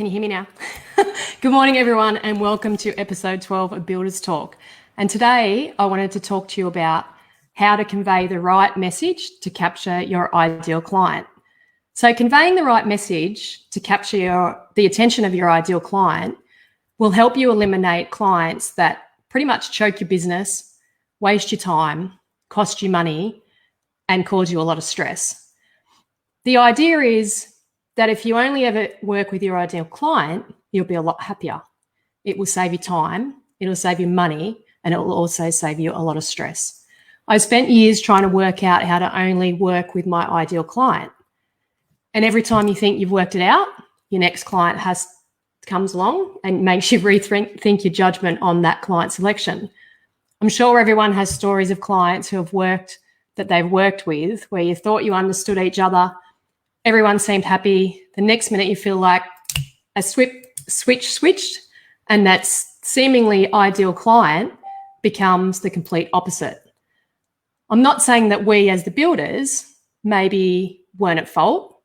Can you hear me now? Good morning, everyone, and welcome to episode 12 of Builders Talk. And today I wanted to talk to you about how to convey the right message to capture your ideal client. So conveying the right message to capture the attention of your ideal client will help you eliminate clients that pretty much choke your business, waste your time, cost you money, and cause you a lot of stress. The idea is that if you only ever work with your ideal client, you'll be a lot happier. It will save you time, it'll save you money, and it will also save you a lot of stress. I spent years trying to work out how to only work with my ideal client. And every time you think you've worked it out, your next client comes along and makes you rethink your judgment on that client selection. I'm sure everyone has stories of clients that they've worked with where you thought you understood each other. Everyone seemed happy. The next minute you feel like a switch switched, and that seemingly ideal client becomes the complete opposite. I'm not saying that we as the builders maybe weren't at fault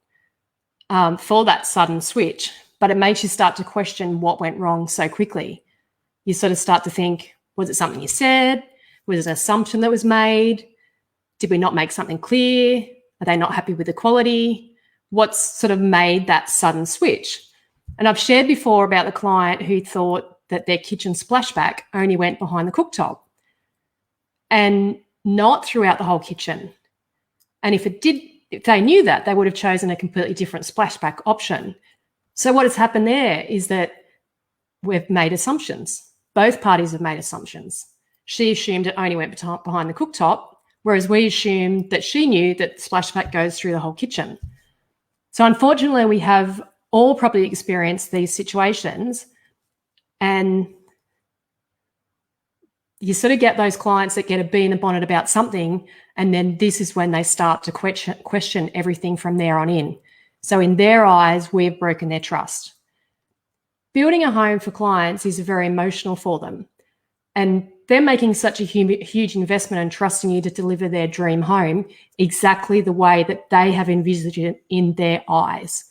for that sudden switch, but it makes you start to question what went wrong so quickly. You sort of start to think, was it something you said? Was it an assumption that was made? Did we not make something clear? Are they not happy with the quality? What's sort of made that sudden switch? And I've shared before about the client who thought that their kitchen splashback only went behind the cooktop and not throughout the whole kitchen. And if they knew that, they would have chosen a completely different splashback option. So what has happened there is that we've made assumptions. Both parties have made assumptions. She assumed it only went behind the cooktop, whereas we assumed that she knew that the splashback goes through the whole kitchen. So unfortunately, we have all probably experienced these situations, and you sort of get those clients that get a bee in a bonnet about something, and then this is when they start to question everything from there on in. So in their eyes, we've broken their trust. Building a home for clients is very emotional for them, and they're making such a huge investment in trusting you to deliver their dream home exactly the way that they have envisaged it in their eyes.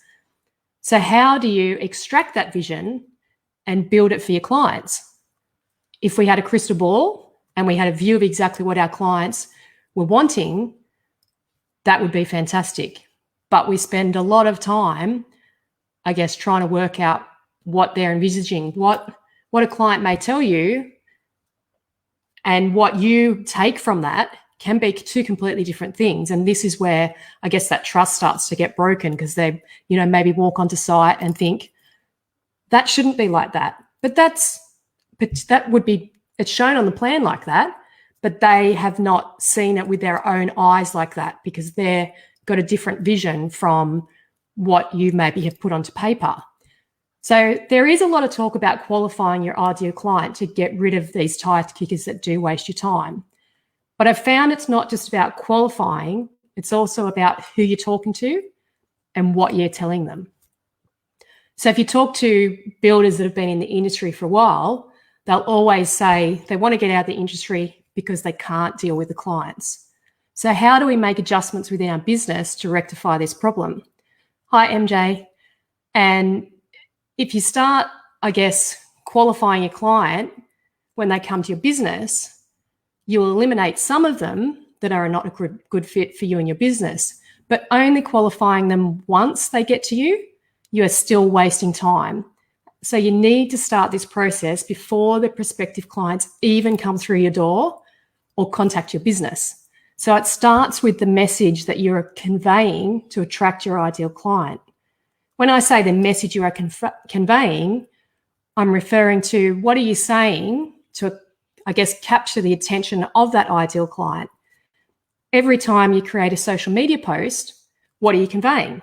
So how do you extract that vision and build it for your clients? If we had a crystal ball and we had a view of exactly what our clients were wanting, that would be fantastic. But we spend a lot of time, I guess, trying to work out what they're envisaging, what a client may tell you, and what you take from that can be two completely different things. And this is where I guess that trust starts to get broken, because they, maybe walk onto site and think that shouldn't be like that. But that would be, it's shown on the plan like that, but they have not seen it with their own eyes like that, because they've got a different vision from what you maybe have put onto paper. So there is a lot of talk about qualifying your ideal client to get rid of these tire kickers that do waste your time. But I've found it's not just about qualifying, it's also about who you're talking to and what you're telling them. So if you talk to builders that have been in the industry for a while, they'll always say they want to get out of the industry because they can't deal with the clients. So how do we make adjustments within our business to rectify this problem? Hi, MJ. And if you start, I guess, qualifying your client when they come to your business, you will eliminate some of them that are not a good fit for you and your business. But only qualifying them once they get to you, you are still wasting time. So you need to start this process before the prospective clients even come through your door or contact your business. So it starts with the message that you're conveying to attract your ideal client. When I say the message you are conveying, I'm referring to what are you saying to, I guess, capture the attention of that ideal client. Every time you create a social media post, what are you conveying?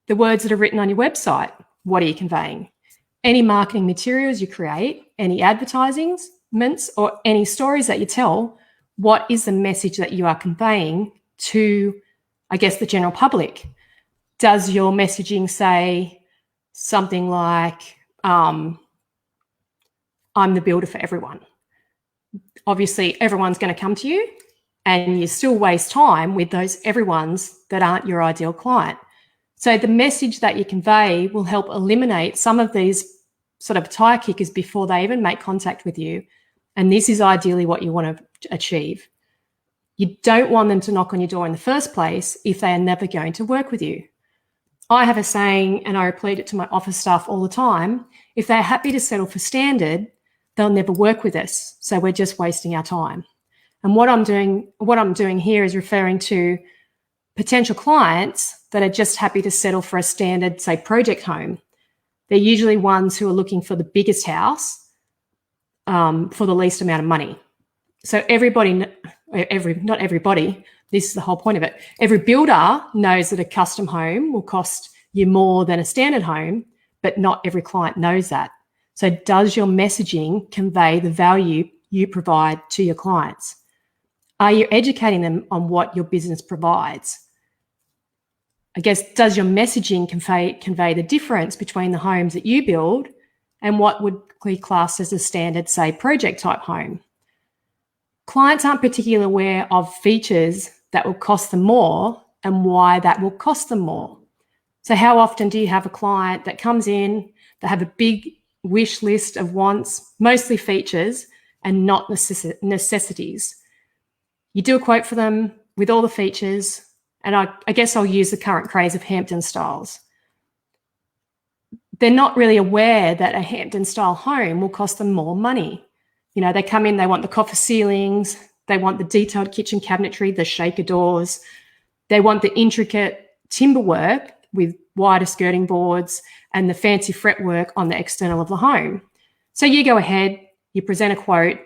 The words that are written on your website, what are you conveying? Any marketing materials you create, any advertisements, or any stories that you tell, what is the message that you are conveying to, I guess, the general public? Does your messaging say something like, I'm the builder for everyone? Obviously, everyone's going to come to you, and you still waste time with those everyones that aren't your ideal client. So the message that you convey will help eliminate some of these sort of tire kickers before they even make contact with you. And this is ideally what you want to achieve. You don't want them to knock on your door in the first place if they are never going to work with you. I have a saying, and I repeat it to my office staff all the time: if they're happy to settle for standard, they'll never work with us. So we're just wasting our time. And what I'm doing here is referring to potential clients that are just happy to settle for a standard, say, project home. They're usually ones who are looking for the biggest house for the least amount of money. So not everybody, this is the whole point of it. Every builder knows that a custom home will cost you more than a standard home, but not every client knows that. So does your messaging convey the value you provide to your clients? Are you educating them on what your business provides? I guess, does your messaging convey the difference between the homes that you build and what would be classed as a standard, say, project type home? Clients aren't particularly aware of features that will cost them more and why that will cost them more. So how often do you have a client that comes in, they have a big wish list of wants, mostly features and not necessities? You do a quote for them with all the features, and I guess I'll use the current craze of Hampton styles. They're not really aware that a Hampton style home will cost them more money. You know, they come in, they want the copper ceilings, they want the detailed kitchen cabinetry, the shaker doors, they want the intricate timber work with wider skirting boards and the fancy fretwork on the external of the home. So you go ahead, you present a quote,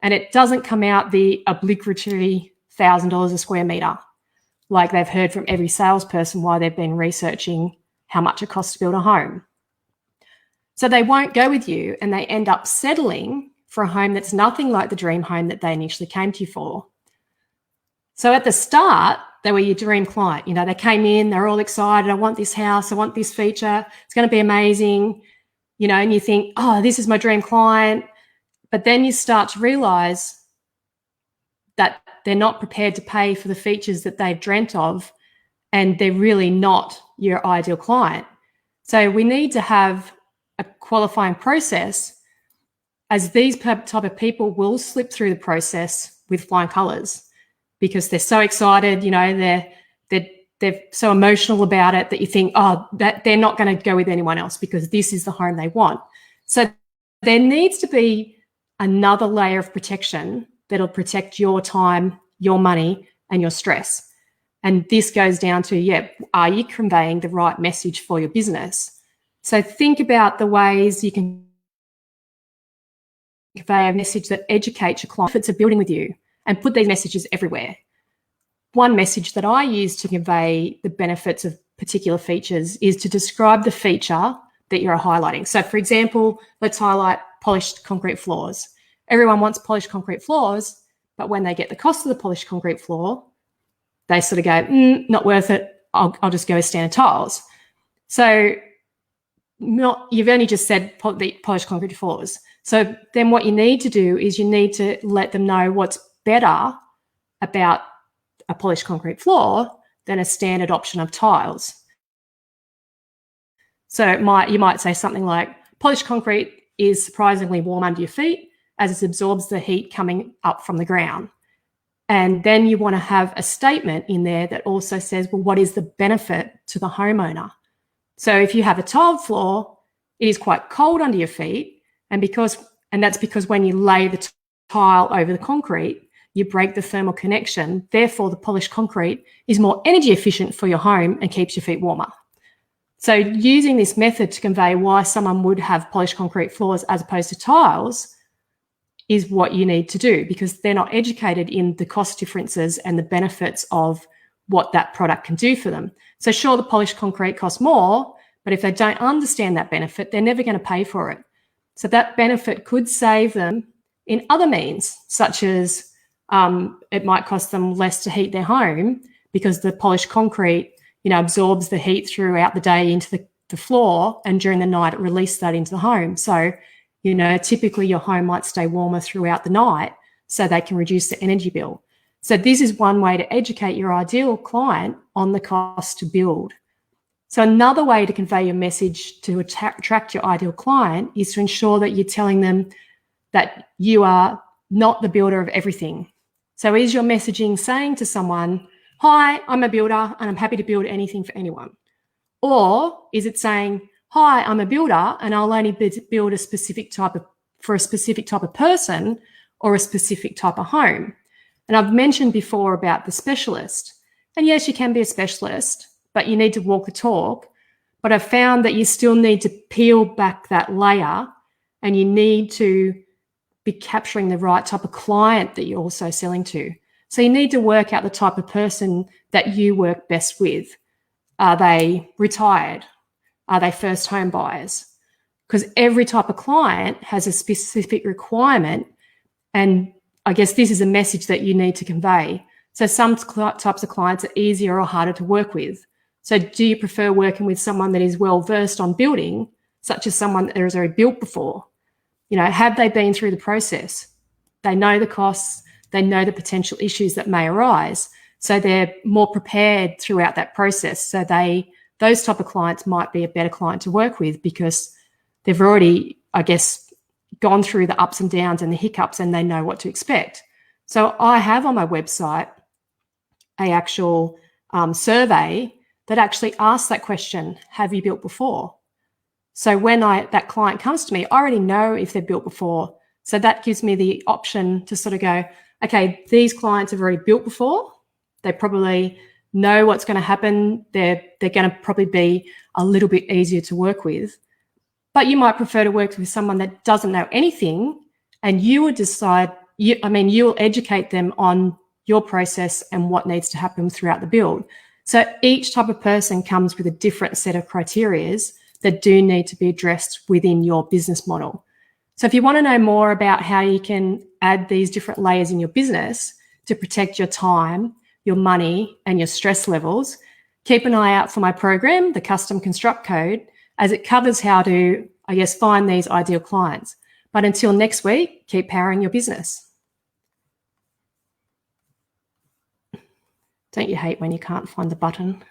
and it doesn't come out the obligatory $1,000 a square metre, like they've heard from every salesperson while they've been researching how much it costs to build a home. So they won't go with you, and they end up settling for a home that's nothing like the dream home that they initially came to you for. So at the start, they were your dream client. You know, they came in, they're all excited. I want this house. I want this feature. It's going to be amazing. You know, and you think, oh, this is my dream client. But then you start to realize that they're not prepared to pay for the features that they've dreamt of, and they're really not your ideal client. So we need to have a qualifying process, as these type of people will slip through the process with flying colours because they're so excited, you know, they're so emotional about it that you think, oh, that they're not going to go with anyone else because this is the home they want. So there needs to be another layer of protection that'll protect your time, your money, and your stress. And this goes down to, are you conveying the right message for your business? So think about the ways you can convey a message that educates your clients of building with you, and put these messages everywhere. One message that I use to convey the benefits of particular features is to describe the feature that you're highlighting. So for example, let's highlight polished concrete floors. Everyone wants polished concrete floors, but when they get the cost of the polished concrete floor, they sort of go, not worth it. I'll just go with standard tiles. So you've only just said the polished concrete floors. So then what you need to do is you need to let them know what's better about a polished concrete floor than a standard option of tiles. So you might say something like, polished concrete is surprisingly warm under your feet as it absorbs the heat coming up from the ground. And then you want to have a statement in there that also says, well, what is the benefit to the homeowner? So if you have a tiled floor, it is quite cold under your feet, and that's because when you lay the tile over the concrete, you break the thermal connection. Therefore, the polished concrete is more energy efficient for your home and keeps your feet warmer. So using this method to convey why someone would have polished concrete floors as opposed to tiles is what you need to do, because they're not educated in the cost differences and the benefits of what that product can do for them. So sure, the polished concrete costs more, but if they don't understand that benefit, they're never going to pay for it. So that benefit could save them in other means, such as it might cost them less to heat their home because the polished concrete, absorbs the heat throughout the day into the floor, and during the night it releases that into the home. So, typically your home might stay warmer throughout the night so they can reduce the energy bill. So this is one way to educate your ideal client on the cost to build. So another way to convey your message to attract your ideal client is to ensure that you're telling them that you are not the builder of everything. So is your messaging saying to someone, hi, I'm a builder and I'm happy to build anything for anyone? Or is it saying, hi, I'm a builder and I'll only build a specific type of person or a specific type of home? And I've mentioned before about the specialist. And yes, you can be a specialist, but you need to walk the talk. But I've found that you still need to peel back that layer, and you need to be capturing the right type of client that you're also selling to. So you need to work out the type of person that you work best with. Are they retired? Are they first home buyers? Because every type of client has a specific requirement, and I guess this is a message that you need to convey. So some types of clients are easier or harder to work with. So do you prefer working with someone that is well versed on building, such as someone that has already built before? You know, have they been through the process? They know the costs, they know the potential issues that may arise. So they're more prepared throughout that process. So those type of clients might be a better client to work with because they've already, I guess, gone through the ups and downs and the hiccups, and they know what to expect. So I have on my website an actual survey that actually asks that question, have you built before? So when that client comes to me, I already know if they've built before. So that gives me the option to sort of go, okay, these clients have already built before. They probably know what's going to happen. They're going to probably be a little bit easier to work with. But you might prefer to work with someone that doesn't know anything, and you would decide, you'll educate them on your process and what needs to happen throughout the build. So each type of person comes with a different set of criterias that do need to be addressed within your business model. So if you want to know more about how you can add these different layers in your business to protect your time, your money, and your stress levels, keep an eye out for my program, the Custom Construct Code, as it covers how to, I guess, find these ideal clients. But until next week, keep powering your business. Don't you hate when you can't find the button?